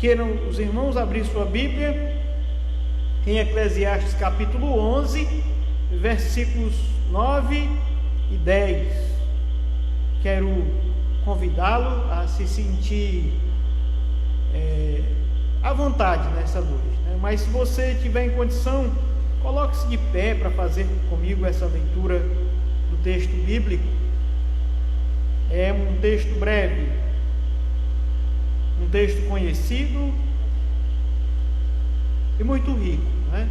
queiram os irmãos abrir sua Bíblia em Eclesiastes capítulo 11, versículos 9 e 10. Quero convidá-lo a se sentir à vontade nessa noite, né? Mas se você tiver em condição, coloque-se de pé para fazer comigo essa leitura do texto bíblico. É um texto breve, um texto conhecido e muito rico, né?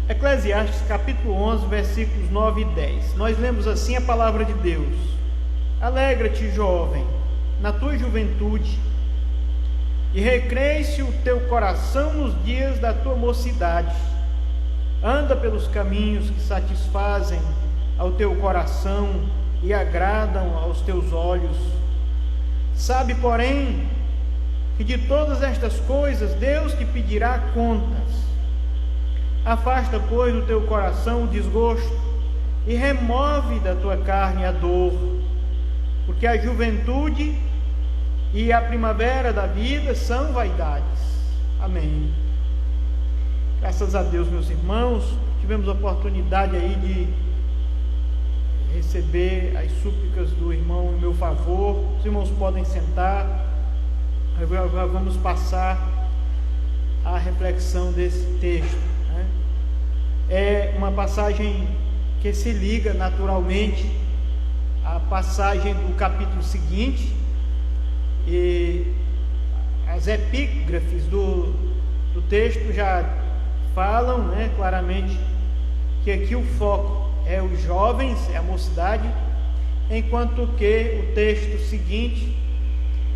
Eclesiastes capítulo 11, versículos 9 e 10. Nós lemos assim a palavra de Deus: Alegra-te, jovem, na tua juventude, e recreie-se o teu coração nos dias da tua mocidade. Anda pelos caminhos que satisfazem ao teu coração e agradam aos teus olhos. Sabe, porém, que de todas estas coisas Deus te pedirá contas. Afasta, pois, do teu coração o desgosto e remove da tua carne a dor, porque a juventude e a primavera da vida são vaidades. Amém. Graças a Deus, meus irmãos, tivemos a oportunidade aí de receber as súplicas do irmão em meu favor. Os irmãos podem sentar. Agora vamos passar a reflexão desse texto, né? É uma passagem que se liga naturalmente à passagem do capítulo seguinte, e as epígrafes do texto já falam, né, claramente que aqui o foco é os jovens, é a mocidade, enquanto que o texto seguinte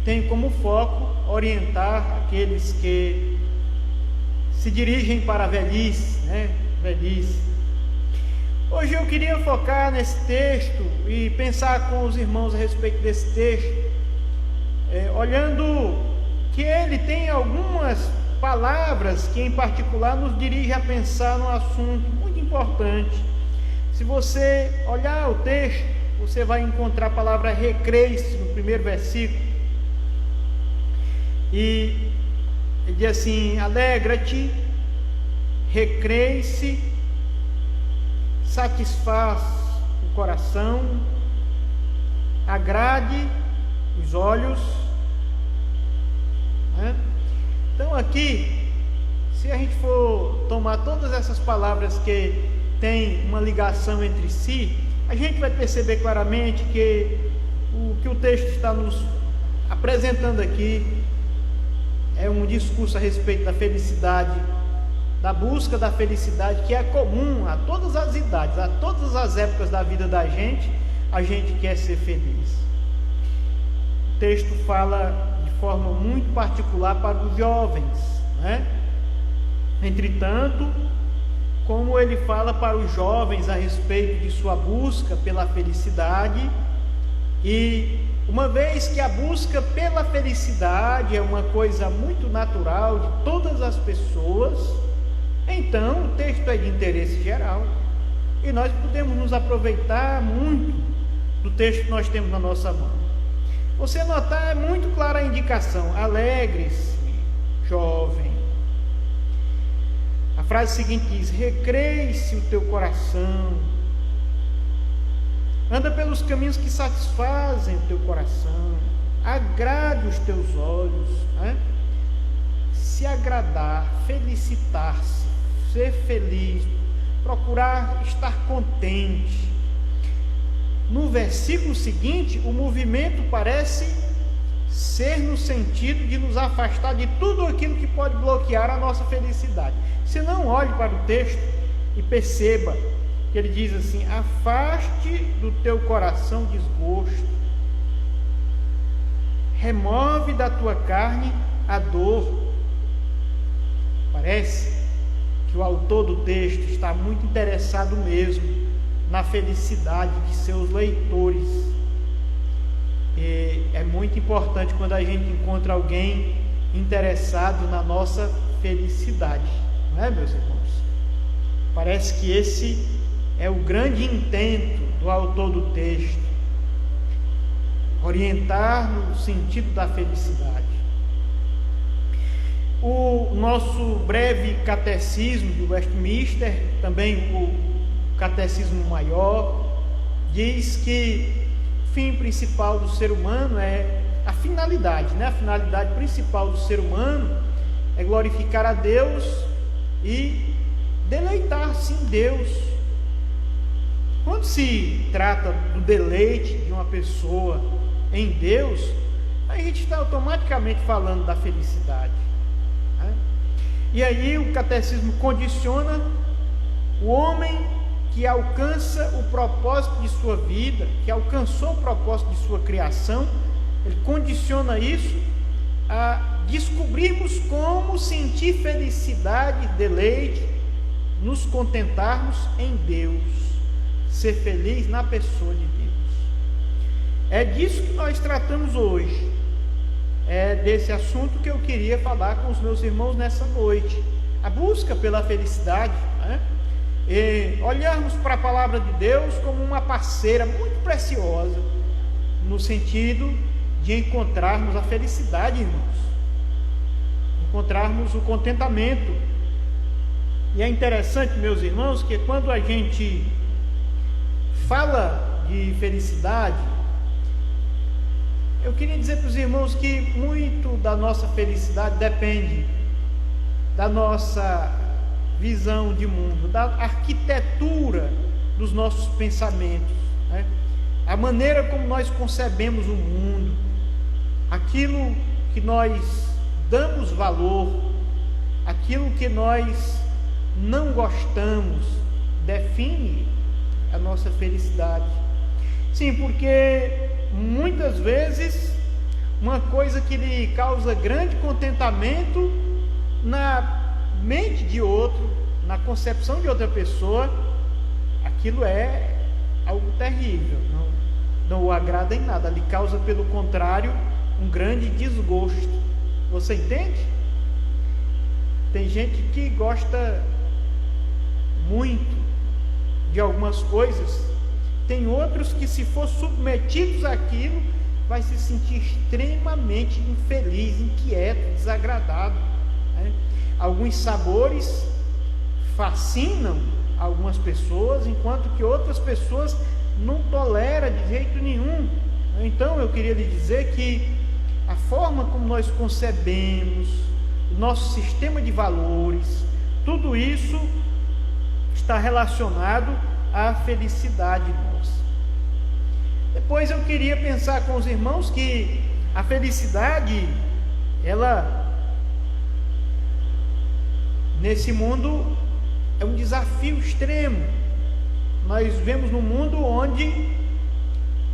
tem como foco orientar aqueles que se dirigem para a velhice, né? Velhice. Hoje eu queria focar nesse texto e pensar com os irmãos a respeito desse texto, olhando que ele tem algumas palavras que em particular nos dirigem a pensar num assunto muito importante. Se você olhar o texto, você vai encontrar a palavra recreie-se no primeiro versículo, e ele diz assim: alegra-te, recreie-se, satisfaz o coração, agrade os olhos, né? Então aqui, se a gente for tomar todas essas palavras que têm uma ligação entre si, a gente vai perceber claramente que o que o texto está nos apresentando aqui é um discurso a respeito da felicidade, da busca da felicidade, que é comum a todas as idades, a todas as épocas da vida da gente. A gente quer ser feliz. O texto fala de forma muito particular para os jovens, né? Entretanto, como ele fala para os jovens a respeito de sua busca pela felicidade, e uma vez que a busca pela felicidade é uma coisa muito natural de todas as pessoas, então o texto é de interesse geral e nós podemos nos aproveitar muito do texto que nós temos na nossa mão. Você notar, é muito clara a indicação: alegre-se, jovem. A frase seguinte diz: recreie-se o teu coração, anda pelos caminhos que satisfazem o teu coração, agrade os teus olhos, né? Se agradar, felicitar-se, ser feliz, procurar estar contente. No versículo seguinte, o movimento parece ser no sentido de nos afastar de tudo aquilo que pode bloquear a nossa felicidade. Se não, olhe para o texto e perceba que ele diz assim: afaste do teu coração desgosto, remove da tua carne a dor. Parece que o autor do texto está muito interessado mesmo na felicidade de seus leitores. E é muito importante quando a gente encontra alguém interessado na nossa felicidade, não é, meus irmãos? Parece que esse é o grande intento do autor do texto: orientar no sentido da felicidade. O nosso breve catecismo de Westminster, também o catecismo maior, diz que o fim principal do ser humano é a finalidade, né? A finalidade principal do ser humano é glorificar a Deus e deleitar-se em Deus. Quando se trata do deleite de uma pessoa em Deus, a gente está automaticamente falando da felicidade, né? E aí o catecismo condiciona o homem que alcança o propósito de sua vida, que alcançou o propósito de sua criação, ele condiciona isso a descobrirmos como sentir felicidade e deleite, nos contentarmos em Deus, ser feliz na pessoa de Deus. É disso que nós tratamos hoje. É desse assunto que eu queria falar com os meus irmãos nessa noite. A busca pela felicidade, né? E olharmos para a palavra de Deus como uma parceira muito preciosa, no sentido de encontrarmos a felicidade, irmãos, encontrarmos o contentamento. E é interessante, meus irmãos, que quando a gente fala de felicidade, eu queria dizer para os irmãos que muito da nossa felicidade depende da nossa visão de mundo, da arquitetura dos nossos pensamentos, né? A maneira como nós concebemos o mundo, aquilo que nós damos valor, aquilo que nós não gostamos, define a nossa felicidade. Sim, porque muitas vezes uma coisa que lhe causa grande contentamento na mente de outro, na concepção de outra pessoa, aquilo é algo terrível, não o agrada em nada, lhe causa, pelo contrário, um grande desgosto. Você entende? Tem gente que gosta muito de algumas coisas, tem outros que, se for submetidos àquilo, vai se sentir extremamente infeliz, inquieto, desagradado, né? Alguns sabores fascinam algumas pessoas, enquanto que outras pessoas não toleram de jeito nenhum. Então eu queria lhe dizer que a forma como nós concebemos o nosso sistema de valores, tudo isso está relacionado à felicidade nossa. Depois eu queria pensar com os irmãos que a felicidade, ela, nesse mundo, é um desafio extremo. Nós vivemos num mundo onde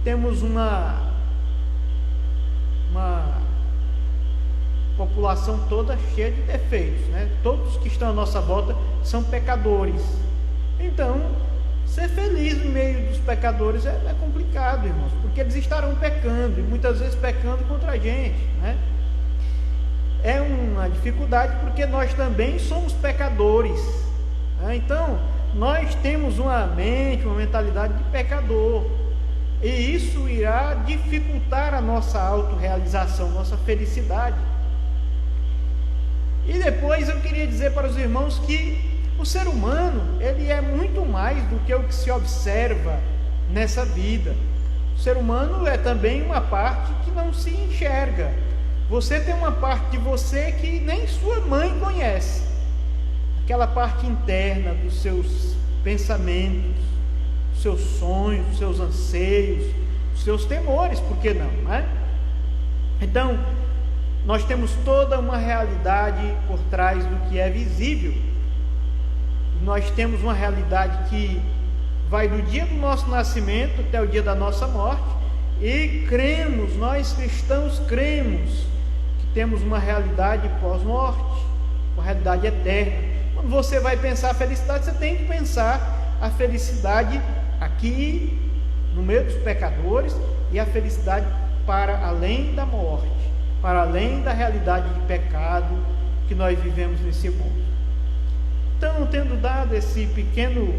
temos uma população toda cheia de defeitos, né? Todos que estão à nossa volta são pecadores. Então, ser feliz no meio dos pecadores é complicado, irmãos, porque eles estarão pecando, e muitas vezes pecando contra a gente, né? É uma dificuldade porque nós também somos pecadores, né? Então, nós temos uma mente, uma mentalidade de pecador, e isso irá dificultar a nossa autorrealização, nossa felicidade. E depois eu queria dizer para os irmãos que o ser humano, ele é muito mais do que o que se observa nessa vida. O ser humano é também uma parte que não se enxerga. Você tem uma parte de você que nem sua mãe conhece, aquela parte interna dos seus pensamentos, dos seus sonhos, dos seus anseios, dos seus temores, por que não, né? Então, nós temos toda uma realidade por trás do que é visível. Nós temos uma realidade que vai do dia do nosso nascimento até o dia da nossa morte, e cremos, nós cristãos cremos que temos uma realidade pós-morte, uma realidade eterna. Quando você vai pensar a felicidade, você tem que pensar a felicidade aqui no meio dos pecadores, e a felicidade para além da morte, para além da realidade de pecado que nós vivemos nesse mundo. Então, tendo dado esse pequeno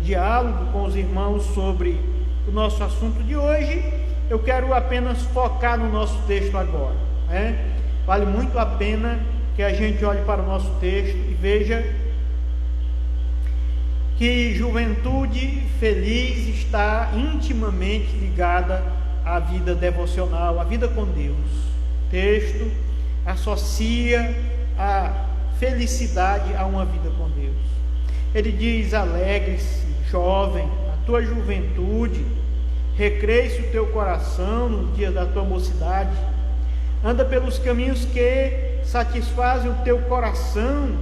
diálogo com os irmãos sobre o nosso assunto de hoje, eu quero apenas focar no nosso texto agora, né? Vale muito a pena que a gente olhe para o nosso texto e veja que juventude feliz está intimamente ligada à vida devocional, à vida com Deus. O texto associa a felicidade a uma vida com Deus. Ele diz: alegre-se, jovem, na tua juventude, recreie-se o teu coração no dia da tua mocidade, anda pelos caminhos que satisfazem o teu coração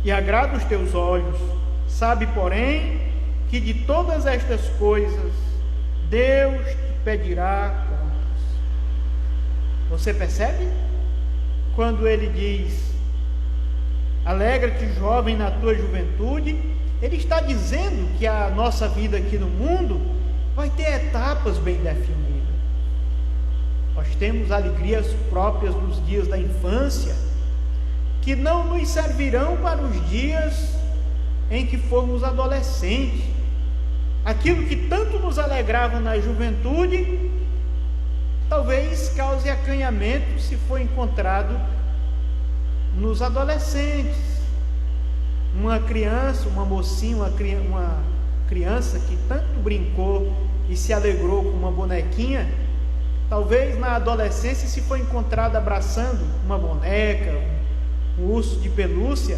e agrada os teus olhos. Sabe, porém, que de todas estas coisas Deus te pedirá contas. Você percebe? Quando ele diz: alegra-te, jovem, na tua juventude, ele está dizendo que a nossa vida aqui no mundo vai ter etapas bem definidas. Nós temos alegrias próprias dos dias da infância, que não nos servirão para os dias em que formos adolescentes. Aquilo que tanto nos alegrava na juventude, talvez cause acanhamento se for encontrado nos adolescentes. Uma criança, uma mocinha, uma criança que tanto brincou e se alegrou com uma bonequinha, talvez na adolescência, se for encontrado abraçando uma boneca, um urso de pelúcia,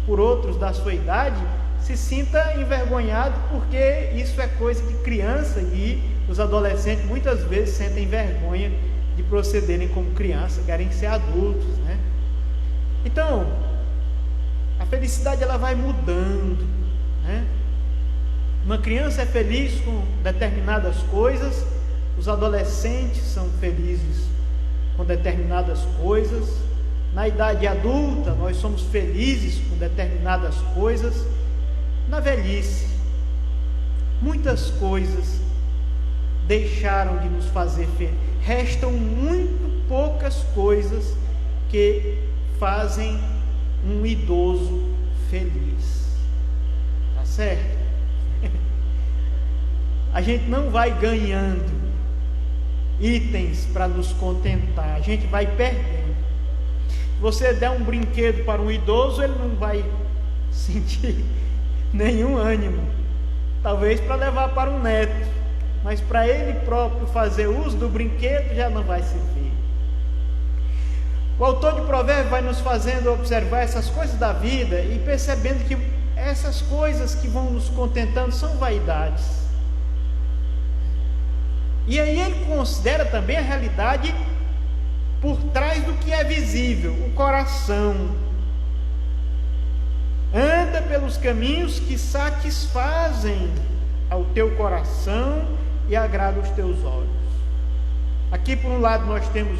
por outros da sua idade, se sinta envergonhado, porque isso é coisa de criança, e os adolescentes muitas vezes sentem vergonha de procederem como criança, querem ser adultos, né? Então, a felicidade ela vai mudando, né? Uma criança é feliz com determinadas coisas, os adolescentes são felizes com determinadas coisas, na idade adulta nós somos felizes com determinadas coisas, na velhice muitas coisas deixaram de nos fazer felizes, restam muito poucas coisas que fazem um idoso feliz, tá certo? A gente não vai ganhando itens para nos contentar, a gente vai perdendo. Se você der um brinquedo para um idoso, ele não vai sentir nenhum ânimo, talvez para levar para um neto, mas para ele próprio fazer uso do brinquedo já não vai servir. O autor de Provérbios vai nos fazendo observar essas coisas da vida e percebendo que essas coisas que vão nos contentando são vaidades. E aí ele considera também a realidade por trás do que é visível, o coração. Anda pelos caminhos que satisfazem ao teu coração e agradam os teus olhos. Aqui por um lado nós temos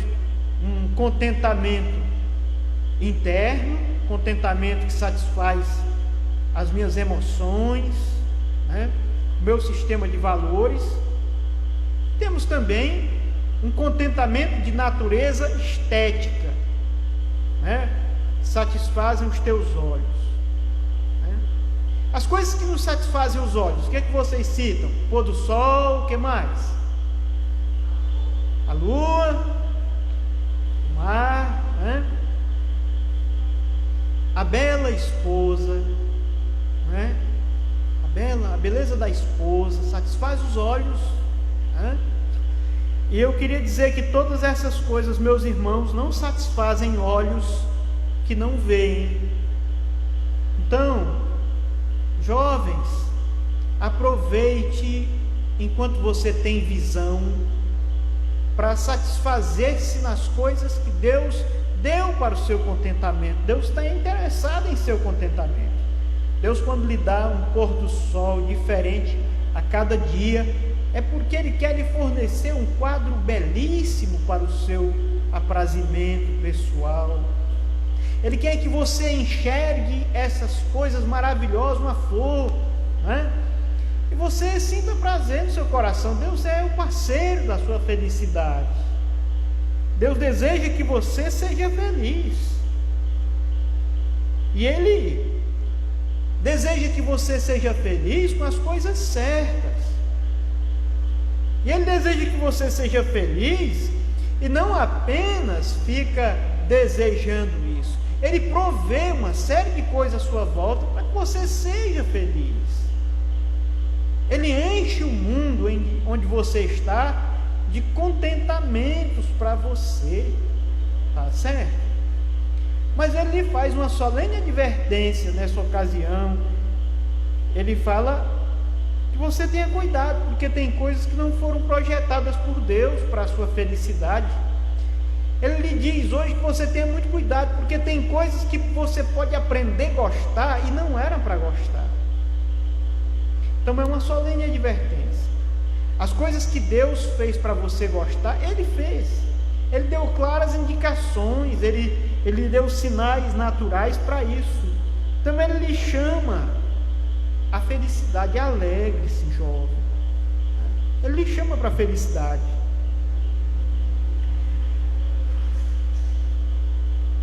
um contentamento interno, contentamento que satisfaz as minhas emoções, né? O meu sistema de valores. Temos também um contentamento de natureza estética, né? Satisfazem os teus olhos, né? As coisas que nos satisfazem os olhos, o que é que vocês citam? Pôr do sol, o que mais? A lua, o mar, né? A bela esposa, né? A beleza da esposa satisfaz os olhos, né? E eu queria dizer que todas essas coisas, meus irmãos, não satisfazem olhos que não veem. Então, jovens, aproveite enquanto você tem visão para satisfazer-se nas coisas que Deus deu para o seu contentamento. Deus está interessado em seu contentamento. Deus, quando lhe dá um pôr do sol diferente a cada dia, é porque Ele quer lhe fornecer um quadro belíssimo para o seu aprazimento pessoal. Ele quer que você enxergue essas coisas maravilhosas, uma flor, né? E você sinta prazer no seu coração. Deus é o parceiro da sua felicidade. Deus deseja que você seja feliz. E Ele deseja que você seja feliz com as coisas certas. E Ele deseja que você seja feliz e não apenas fica desejando isso. Ele provê uma série de coisas à sua volta para que você seja feliz. Ele enche o mundo onde você está de contentamentos para você, tá certo? Mas ele lhe faz uma solene advertência nessa ocasião. Ele fala que você tenha cuidado, porque tem coisas que não foram projetadas por Deus para a sua felicidade. Ele lhe diz hoje que você tenha muito cuidado, porque tem coisas que você pode aprender a gostar e não eram para gostar. Então é uma solene advertência. As coisas que Deus fez para você gostar, Ele fez. Ele deu claras indicações, Ele deu sinais naturais para isso. Então Ele lhe chama a felicidade. Alegre-se, jovem. Ele lhe chama para a felicidade.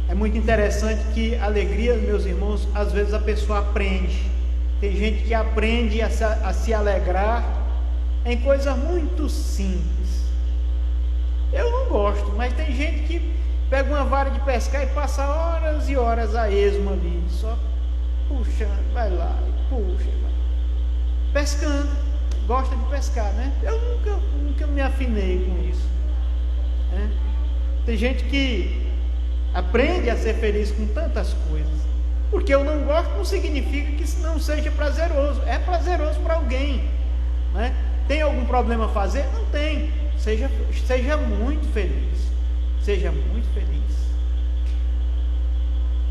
É muito interessante que a alegria, meus irmãos, às vezes a pessoa aprende. Tem gente que aprende a se alegrar em coisas muito simples. Eu não gosto, mas tem gente que pega uma vara de pescar e passa horas e horas a esmo ali, só puxando, vai lá, puxa, vai. Pescando, gosta de pescar, né? Eu nunca me afinei com isso, né? Tem gente que aprende a ser feliz com tantas coisas. Porque eu não gosto não significa que isso não seja prazeroso. É prazeroso para alguém, né? Tem algum problema a fazer? Não tem. Seja muito feliz. Seja muito feliz.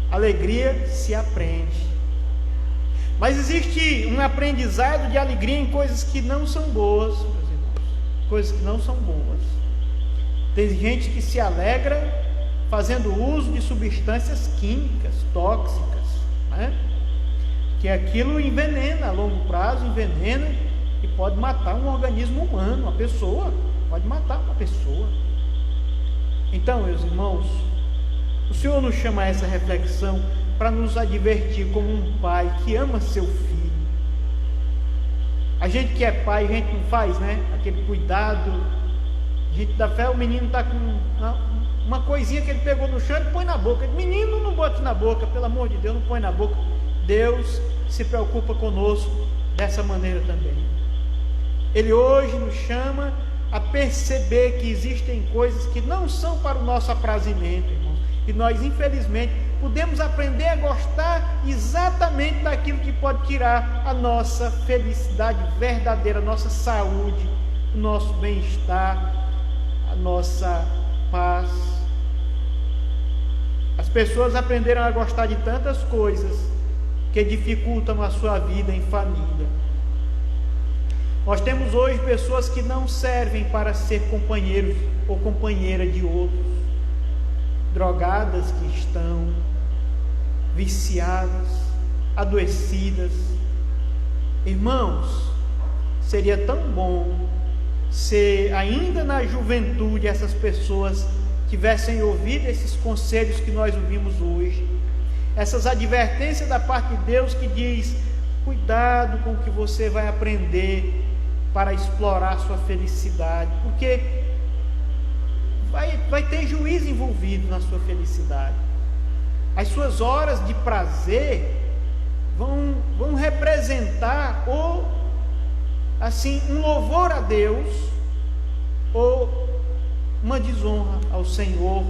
Alegria se aprende. Mas existe um aprendizado de alegria em coisas que não são boas, meus irmãos. Coisas que não são boas. Tem gente que se alegra fazendo uso de substâncias químicas, tóxicas, né? Que aquilo envenena, a longo prazo envenena e pode matar um organismo humano, uma pessoa, pode matar uma pessoa. Então, meus irmãos, o Senhor nos chama a essa reflexão para nos advertir como um pai que ama seu filho. A gente que é pai, a gente não faz, né? Aquele cuidado, a gente dá fé, o menino está com uma coisinha que ele pegou no chão e põe na boca. Menino, não bote na boca, pelo amor de Deus, não põe na boca. Deus se preocupa conosco dessa maneira também. Ele hoje nos chama a perceber que existem coisas que não são para o nosso aprazimento, irmãos. E nós, infelizmente, podemos aprender a gostar exatamente daquilo que pode tirar a nossa felicidade verdadeira, a nossa saúde, o nosso bem-estar, a nossa paz. As pessoas aprenderam a gostar de tantas coisas que dificultam a sua vida em família. Nós temos hoje pessoas que não servem para ser companheiros ou companheira de outros, drogadas que estão, viciadas, adoecidas. Irmãos, seria tão bom se ainda na juventude essas pessoas tivessem ouvido esses conselhos que nós ouvimos hoje, essas advertências da parte de Deus que diz: cuidado com o que você vai aprender para explorar sua felicidade, porque vai ter juízo envolvido na sua felicidade. As suas horas de prazer vão representar ou assim um louvor a Deus ou uma desonra ao Senhor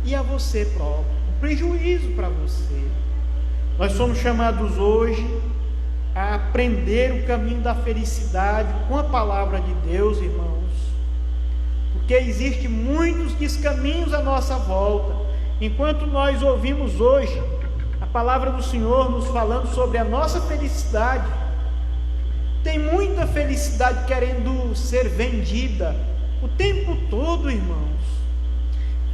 e a você próprio, um prejuízo para você. Nós somos chamados hoje a aprender o caminho da felicidade com a palavra de Deus, irmãos, porque existem muitos descaminhos à nossa volta. Enquanto nós ouvimos hoje a palavra do Senhor nos falando sobre a nossa felicidade, tem muita felicidade querendo ser vendida o tempo todo, irmãos.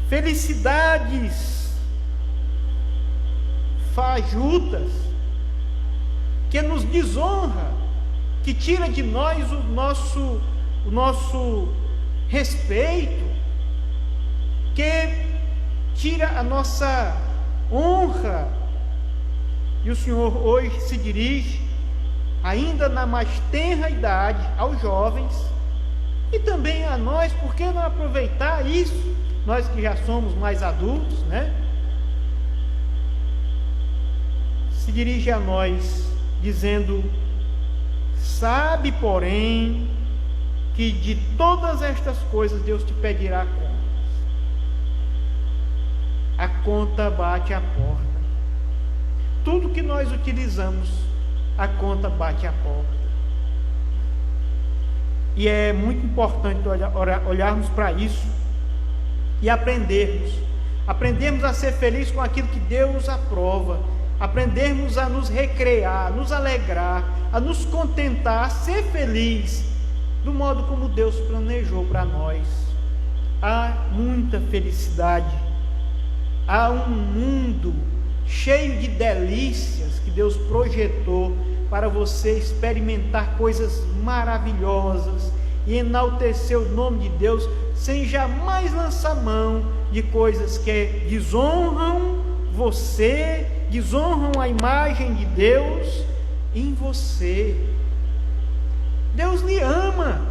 Felicidades fajutas, que nos desonra, que tira de nós o nosso respeito, que tira a nossa honra. E o Senhor hoje se dirige, ainda na mais tenra idade, aos jovens e também a nós. Por que não aproveitar isso? Nós que já somos mais adultos, né? se dirige a nós, dizendo: sabe, porém, que de todas estas coisas Deus te pedirá contas. A conta bate à porta. Tudo que nós utilizamos, a conta bate à porta. E é muito importante olharmos para isso e aprendermos a ser felizes com aquilo que Deus aprova, aprendermos a nos recrear, a nos alegrar, a nos contentar, a ser feliz do modo como Deus planejou para nós. Há muita felicidade, há um mundo cheio de delícias que Deus projetou para você experimentar coisas maravilhosas e enaltecer o nome de Deus sem jamais lançar mão de coisas que desonram você, desonram a imagem de Deus em você. Deus lhe ama,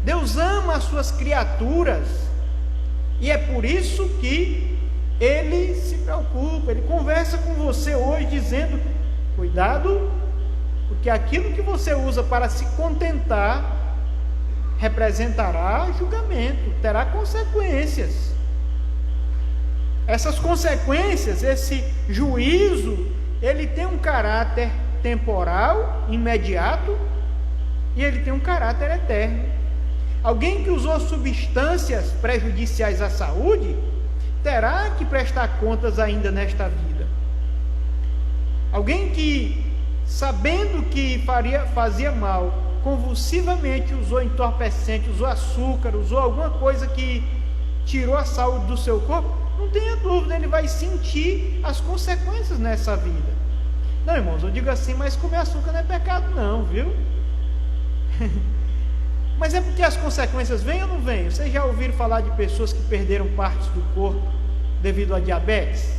Deus ama as suas criaturas, e é por isso que Ele se preocupa, Ele conversa com você hoje dizendo: cuidado, porque aquilo que você usa para se contentar representará julgamento, terá consequências. Essas consequências, esse juízo, ele tem um caráter temporal, imediato, e ele tem um caráter eterno. Alguém que usou substâncias prejudiciais à saúde terá que prestar contas ainda nesta vida. Alguém que, sabendo que fazia mal, convulsivamente usou entorpecente, usou açúcar, usou alguma coisa que tirou a saúde do seu corpo, não tenha dúvida, ele vai sentir as consequências nessa vida. Não, irmãos, eu digo assim, mas comer açúcar não é pecado não, viu? Mas é porque as consequências vêm ou não vêm? Vocês já ouviram falar de pessoas que perderam partes do corpo devido a diabetes?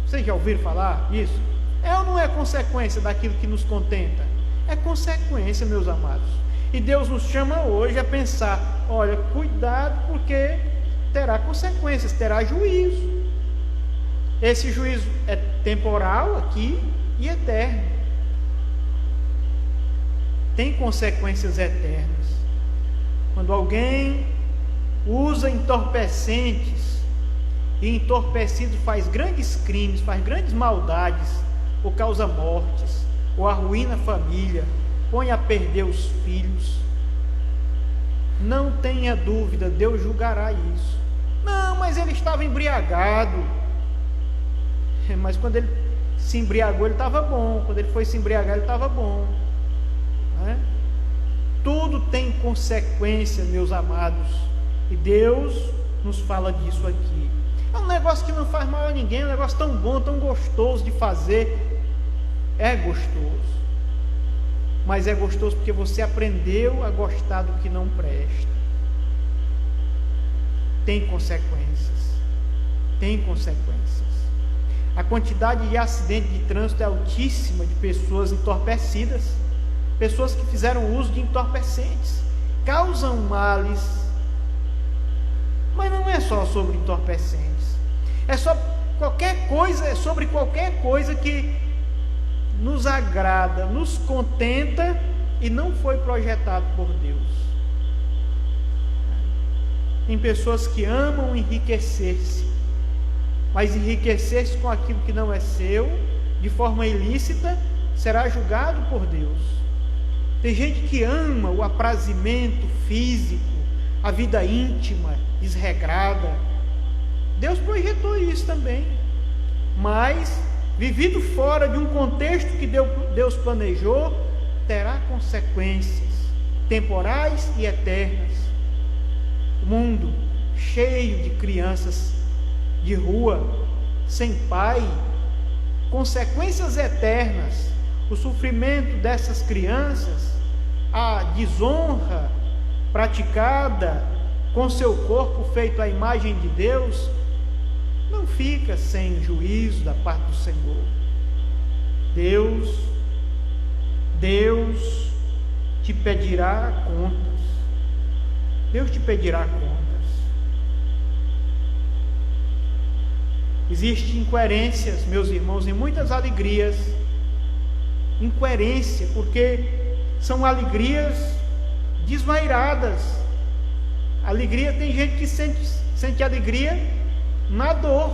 Vocês já ouviram falar isso? É ou não é consequência daquilo que nos contenta? É consequência, meus amados. E Deus nos chama hoje a pensar: olha, cuidado, porque terá consequências, terá juízo. Esse juízo é temporal aqui e eterno. Tem consequências eternas. Quando alguém usa entorpecentes e entorpecido faz grandes crimes, faz grandes maldades, ou causa mortes, ou arruína a família, põe a perder os filhos, não tenha dúvida, Deus julgará isso. Não, mas ele estava embriagado. Mas quando ele se embriagou, ele estava bom. Quando ele foi se embriagar, ele estava bom, não é? Tudo tem consequência, meus amados, e Deus nos fala disso aqui. É um negócio que não faz mal a ninguém, é um negócio tão bom, tão gostoso de fazer. É gostoso, mas é gostoso porque você aprendeu a gostar do que não presta. Tem consequências, tem consequências. A quantidade de acidentes de trânsito é altíssima, de pessoas entorpecidas, pessoas que fizeram uso de entorpecentes, causam males. Mas não é só sobre entorpecentes, é sobre qualquer coisa que nos agrada, nos contenta e não foi projetado por Deus. Tem pessoas que amam enriquecer-se, mas enriquecer-se com aquilo que não é seu, de forma ilícita, será julgado por Deus. Tem gente que ama o aprazimento físico, a vida íntima, desregrada. Deus projetou isso também, mas vivido fora de um contexto que Deus planejou, terá consequências temporais e eternas. O mundo cheio de crianças de rua, sem pai, consequências eternas, o sofrimento dessas crianças, a desonra praticada com seu corpo feito à imagem de Deus, não fica sem juízo da parte do Senhor. Deus te pedirá contas. Deus te pedirá contas. Existem incoerências, meus irmãos, em muitas alegrias. Incoerência, porque são alegrias desvairadas. Alegria, tem gente que sente alegria na dor.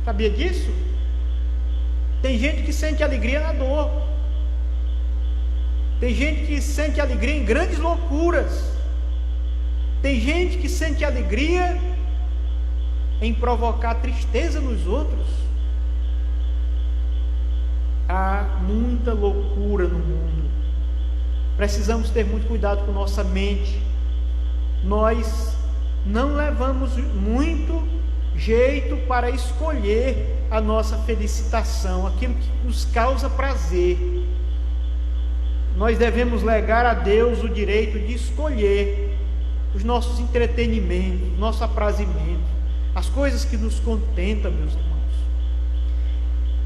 Sabia disso? Tem gente que sente alegria na dor. Tem gente que sente alegria em grandes loucuras. Tem gente que sente alegria em provocar tristeza nos outros. Há muita loucura no mundo. Precisamos ter muito cuidado com nossa mente. Nós não levamos muito jeito para escolher a nossa felicitação, aquilo que nos causa prazer. Nós devemos legar a Deus o direito de escolher os nossos entretenimentos, nosso aprazimento, as coisas que nos contentam, meus irmãos.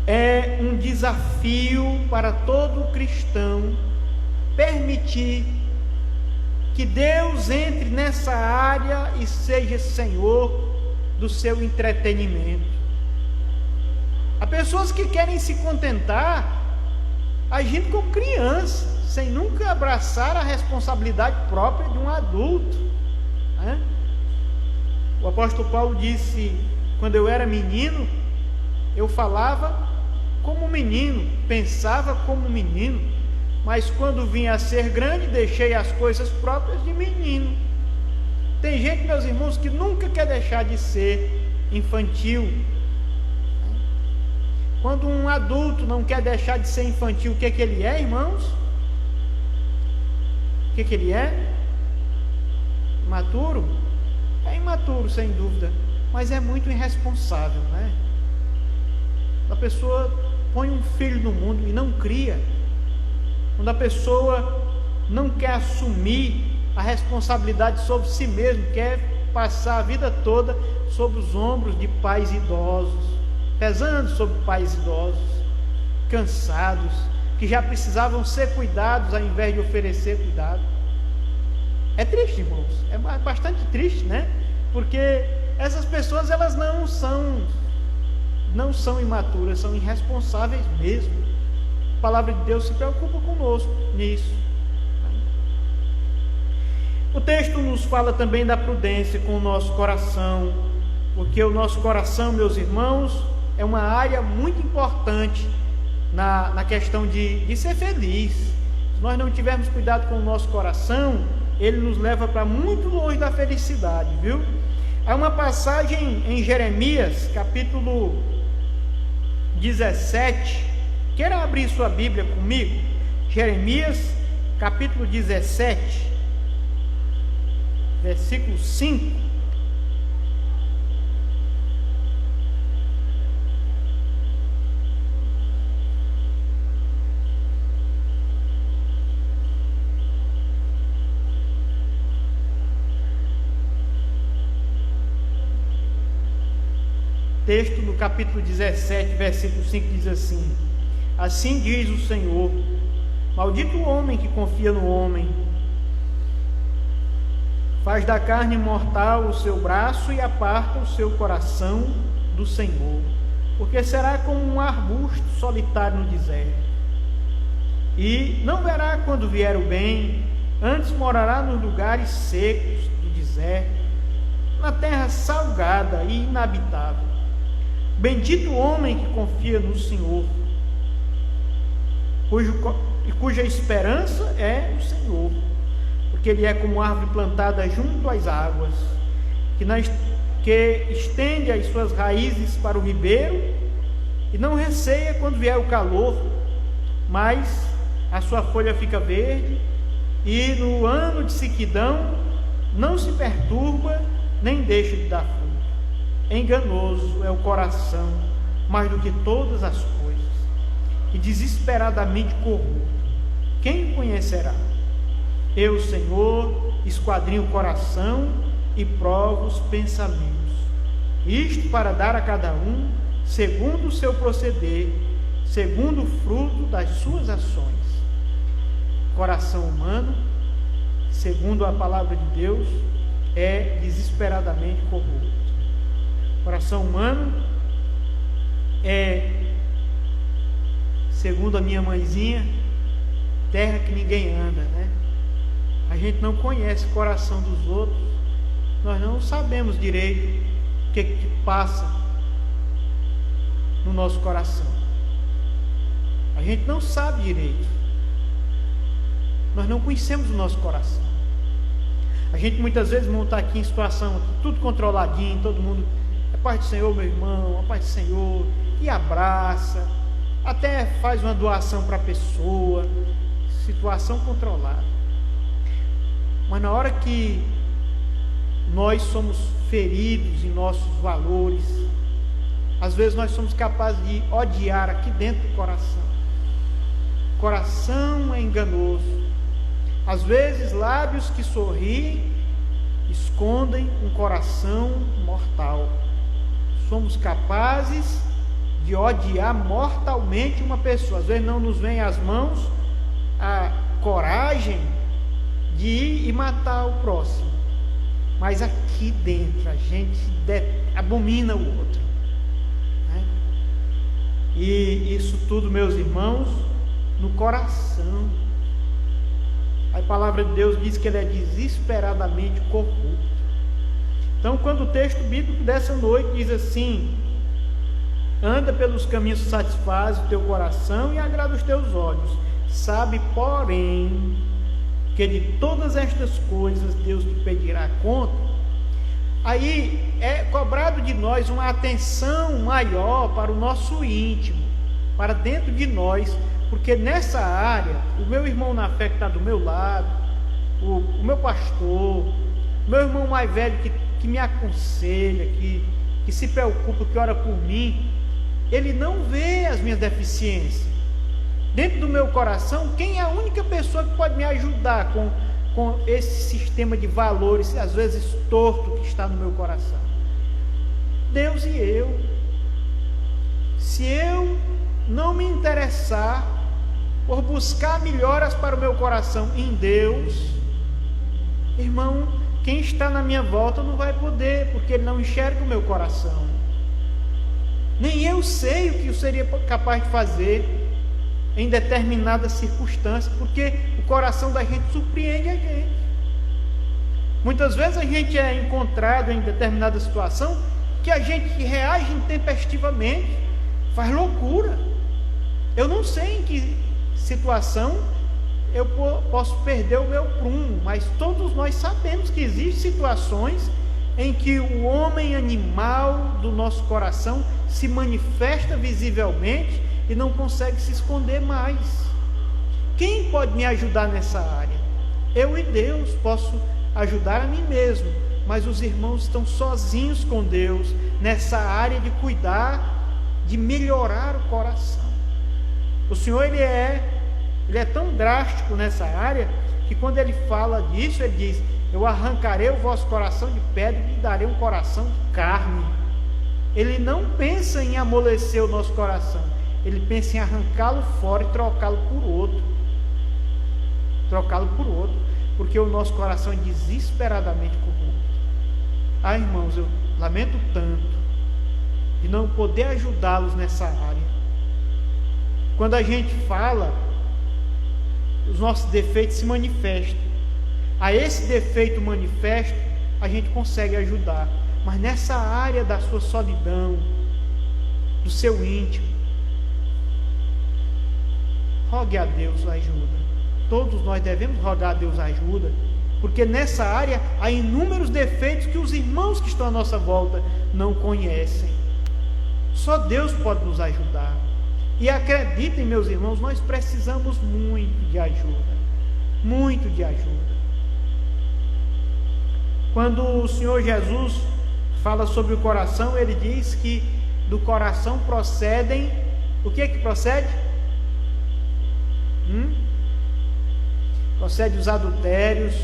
É um desafio para todo cristão permitir que Deus entre nessa área e seja Senhor do seu entretenimento. Há pessoas que querem se contentar agindo como criança, sem nunca abraçar a responsabilidade própria de um adulto, né? O apóstolo Paulo disse: quando eu era menino, eu falava como menino, pensava como menino, mas quando vim a ser grande, deixei as coisas próprias de menino. Tem gente, meus irmãos, que nunca quer deixar de ser infantil. Quando um adulto não quer deixar de ser infantil, o que ele é, irmãos? O que ele é? Imaturo? É imaturo, sem dúvida, mas é muito irresponsável, né? A pessoa põe um filho no mundo e não cria. Quando a pessoa não quer assumir a responsabilidade sobre si mesmo, quer passar a vida toda sobre os ombros de pais idosos, pesando sobre pais idosos, cansados, que já precisavam ser cuidados ao invés de oferecer cuidado. É triste, irmãos, é bastante triste, né? Porque essas pessoas, elas não são imaturas, são irresponsáveis mesmo. A palavra de Deus se preocupa conosco nisso. O texto nos fala também da prudência com o nosso coração, porque o nosso coração, meus irmãos, é uma área muito importante na questão de ser feliz. Se nós não tivermos cuidado com o nosso coração, ele nos leva para muito longe da felicidade, viu? Há uma passagem em Jeremias, capítulo 17. Queira abrir sua Bíblia comigo? Jeremias, capítulo 17, versículo 5. Texto no capítulo 17, versículo 5 diz assim: assim diz o Senhor, maldito o homem que confia no homem, faz da carne mortal o seu braço e aparta o seu coração do Senhor, porque será como um arbusto solitário no deserto, e não verá quando vier o bem, antes morará nos lugares secos do deserto, na terra salgada e inabitável. Bendito o homem que confia no Senhor, cuja esperança é o Senhor, porque ele é como árvore plantada junto às águas, que estende as suas raízes para o ribeiro, e não receia quando vier o calor, mas a sua folha fica verde, e no ano de sequidão não se perturba, nem deixa de dar fruto. Enganoso é o coração mais do que todas as coisas, e desesperadamente corrupto. Quem o conhecerá? Eu, Senhor, esquadrinho o coração e provo os pensamentos, isto para dar a cada um segundo o seu proceder, segundo o fruto das suas ações. Coração humano, segundo a palavra de Deus, é desesperadamente corrupto. Coração humano segundo a minha mãezinha, terra que ninguém anda, né? A gente não conhece o coração dos outros, nós não sabemos direito o que passa no nosso coração. A gente não sabe direito. Nós não conhecemos o nosso coração. A gente muitas vezes monta aqui em situação, tudo controladinho, todo mundo, a paz do Senhor, meu irmão, a paz do Senhor, e abraça, até faz uma doação para a pessoa, situação controlada. Mas na hora que nós somos feridos em nossos valores, às vezes nós somos capazes de odiar aqui dentro do coração. O coração é enganoso. Às vezes lábios que sorriem escondem um coração mortal. Somos capazes de odiar mortalmente uma pessoa. Às vezes não nos vem às mãos a coragem de ir e matar o próximo, mas aqui dentro a gente abomina o outro, né? E isso tudo, meus irmãos, no coração. A palavra de Deus diz que ele é desesperadamente corrupto. Então, quando o texto bíblico dessa noite diz assim: anda pelos caminhos que satisfaz o teu coração e agrada os teus olhos, sabe, porém, que de todas estas coisas Deus te pedirá conta. Aí é cobrado de nós uma atenção maior para o nosso íntimo, para dentro de nós, porque nessa área, o meu irmão na fé que está do meu lado, o meu pastor, meu irmão mais velho que me aconselha, que se preocupa, que ora por mim, ele não vê as minhas deficiências. Dentro do meu coração, quem é a única pessoa que pode me ajudar com esse sistema de valores, às vezes torto, que está no meu coração? Deus e eu. Se eu não me interessar por buscar melhoras para o meu coração em Deus, irmão, quem está na minha volta não vai poder, porque ele não enxerga o meu coração. Nem eu sei o que eu seria capaz de fazer em determinadas circunstâncias, porque o coração da gente surpreende a gente. Muitas vezes a gente é encontrado em determinada situação que a gente reage intempestivamente, faz loucura. Eu não sei em que situação eu posso perder o meu prumo, mas todos nós sabemos que existem situações em que o homem animal do nosso coração se manifesta visivelmente e não consegue se esconder mais. Quem pode me ajudar nessa área? Eu e Deus. Posso ajudar a mim mesmo, mas os irmãos estão sozinhos com Deus nessa área de cuidar, de melhorar o coração. O Senhor ele é tão drástico nessa área que quando ele fala disso, ele diz: eu arrancarei o vosso coração de pedra e lhe darei um coração de carne. Ele não pensa em amolecer o nosso coração, ele pensa em arrancá-lo fora e trocá-lo por outro. Porque o nosso coração é desesperadamente corrupto. Ah, irmãos, eu lamento tanto de não poder ajudá-los nessa área. Quando a gente fala, os nossos defeitos se manifestam. A esse defeito manifesto, a gente consegue ajudar. Mas nessa área da sua solidão, do seu íntimo, rogue a Deus ajuda. Todos nós devemos rogar a Deus ajuda, porque nessa área há inúmeros defeitos que os irmãos que estão à nossa volta não conhecem. Só Deus pode nos ajudar. E acreditem, meus irmãos, nós precisamos muito de ajuda. Muito de ajuda. Quando o Senhor Jesus fala sobre o coração, ele diz que do coração procedem, o que procede? Procede os adultérios,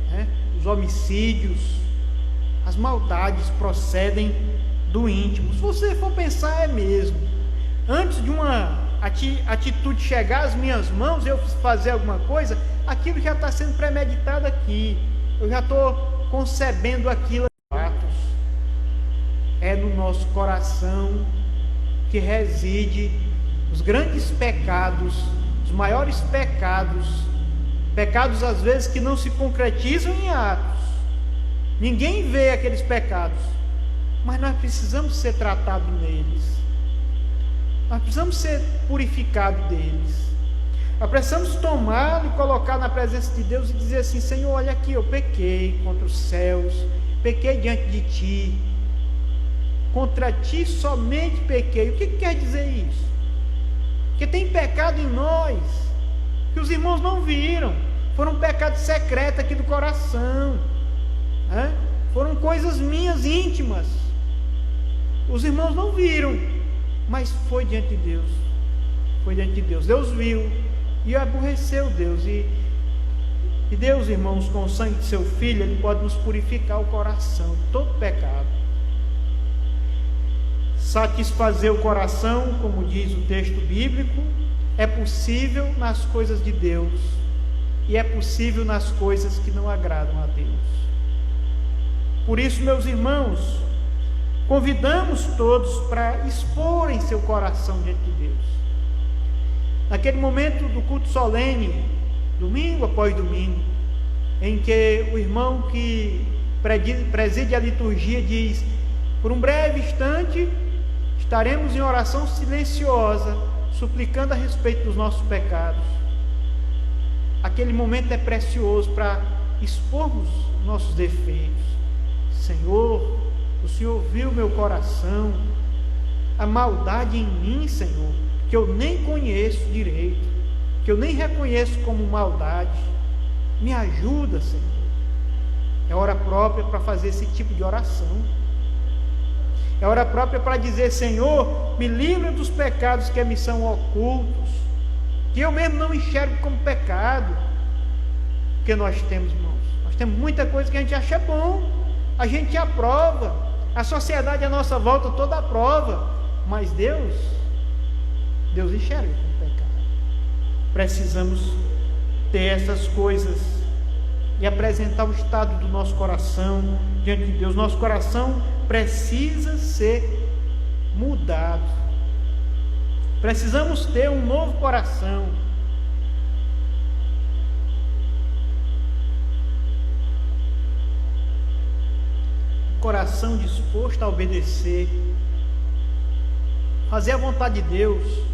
né? Os homicídios, as maldades procedem do íntimo. Se você for pensar, é mesmo. Antes de uma atitude chegar às minhas mãos, eu fazer alguma coisa, aquilo já está sendo premeditado aqui. Eu já estou concebendo aquilo. É no nosso coração que reside os grandes pecados, os maiores pecados, pecados às vezes que não se concretizam em atos. Ninguém vê aqueles pecados, mas nós precisamos ser tratados neles. Nós precisamos ser purificados deles. Nós precisamos tomá-lo e colocar na presença de Deus e dizer assim: Senhor, olha aqui, eu pequei contra os céus, pequei diante de Ti, contra Ti somente pequei. O que quer dizer isso? Que tem pecado em nós, que os irmãos não viram, foram pecados secretos aqui do coração, né? Foram coisas minhas íntimas, os irmãos não viram, mas foi diante de Deus, foi diante de Deus. Deus viu e aborreceu Deus, e Deus, irmãos, com o sangue de seu Filho, Ele pode nos purificar o coração de todo pecado, satisfazer o coração, como diz o texto bíblico, é possível nas coisas de Deus, e é possível nas coisas que não agradam a Deus. Por isso, meus irmãos, convidamos todos para exporem seu coração diante de Deus. Naquele momento do culto solene, domingo após domingo, em que o irmão que preside a liturgia diz: por um breve instante estaremos em oração silenciosa, suplicando a respeito dos nossos pecados. Aquele momento é precioso para expormos nossos defeitos. Senhor, o Senhor viu meu coração, a maldade em mim, Senhor, que eu nem conheço direito, que eu nem reconheço como maldade. Me ajuda, Senhor. É hora própria para fazer esse tipo de oração. É hora própria para dizer: Senhor, me livra dos pecados que me são ocultos, que eu mesmo não enxergo como pecado. Porque nós temos, irmãos, nós temos muita coisa que a gente acha bom, a gente aprova, a sociedade à nossa volta toda aprova, mas Deus enxerga como pecado. Precisamos ter essas coisas e apresentar o estado do nosso coração diante de Deus. Nosso coração precisa ser mudado. Precisamos ter um novo coração. Coração disposto a obedecer, fazer a vontade de Deus.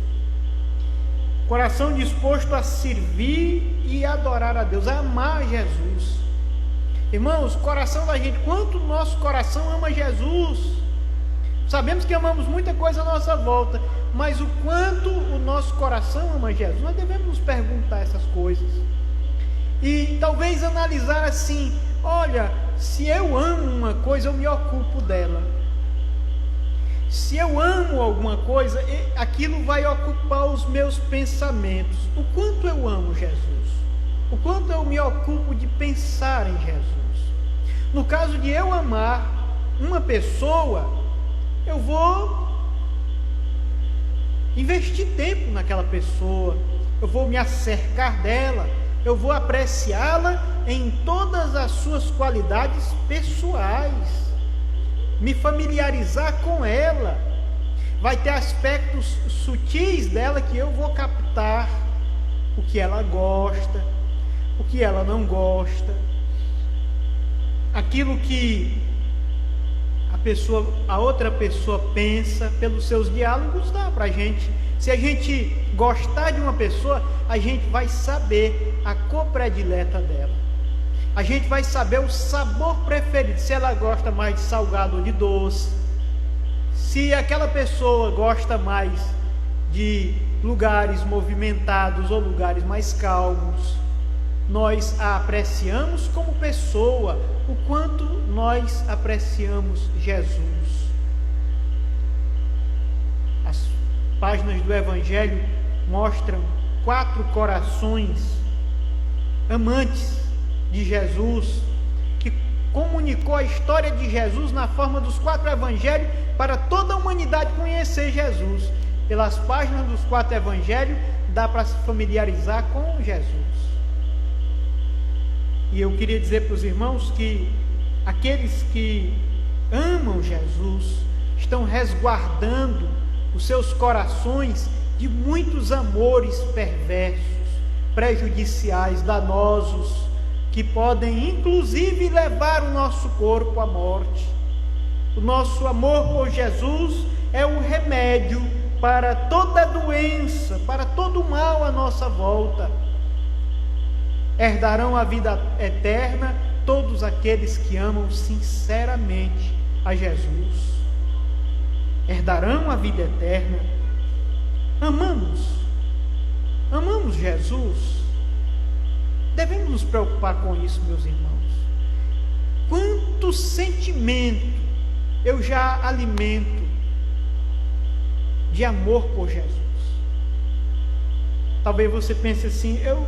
Coração disposto a servir e adorar a Deus, a amar Jesus. Irmãos, o coração da gente, quanto o nosso coração ama Jesus. Sabemos que amamos muita coisa à nossa volta, mas o quanto o nosso coração ama Jesus, nós devemos nos perguntar essas coisas. E talvez analisar assim: olha, se eu amo uma coisa, eu me ocupo dela. Se eu amo alguma coisa, aquilo vai ocupar os meus pensamentos. O quanto eu amo Jesus, o quanto eu me ocupo de pensar em Jesus. No caso de eu amar uma pessoa, eu vou investir tempo naquela pessoa, eu vou me acercar dela, eu vou apreciá-la em todas as suas qualidades pessoais, me familiarizar com ela. Vai ter aspectos sutis dela que eu vou captar, o que ela gosta, o que ela não gosta, aquilo que a outra pessoa pensa. Pelos seus diálogos dá para a gente. Se a gente gostar de uma pessoa, a gente vai saber a cor predileta dela, a gente vai saber o sabor preferido, se ela gosta mais de salgado ou de doce, se aquela pessoa gosta mais de lugares movimentados ou lugares mais calmos. Nós a apreciamos como pessoa, o quanto nós apreciamos Jesus. As páginas do Evangelho mostram 4 corações amantes de Jesus, que comunicou a história de Jesus na forma dos 4 evangelhos para toda a humanidade conhecer Jesus. Pelas páginas dos 4 evangelhos dá para se familiarizar com Jesus. E eu queria dizer para os irmãos que aqueles que amam Jesus estão resguardando os seus corações de muitos amores perversos, prejudiciais, danosos, que podem inclusive levar o nosso corpo à morte. O nosso amor por Jesus é o remédio para toda doença, para todo mal à nossa volta. Herdarão a vida eterna todos aqueles que amam sinceramente a Jesus. Herdarão a vida eterna. Amamos Jesus. Devemos nos preocupar com isso, meus irmãos. Quanto sentimento eu já alimento de amor por Jesus? Talvez você pense assim, eu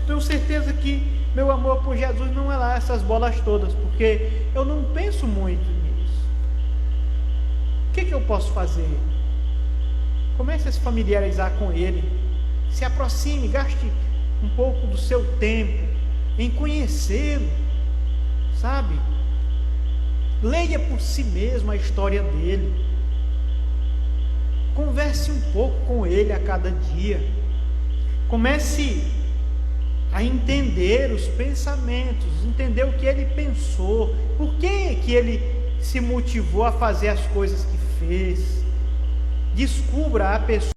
tenho certeza que meu amor por Jesus não é lá essas bolas todas, porque eu não penso muito nisso. O que eu posso fazer? Comece a se familiarizar com Ele, se aproxime, gaste um pouco do seu tempo em conhecê-lo, sabe? Leia por si mesmo a história dele, converse um pouco com ele a cada dia, comece a entender os pensamentos, entender o que ele pensou, por que ele se motivou a fazer as coisas que fez. Descubra a pessoa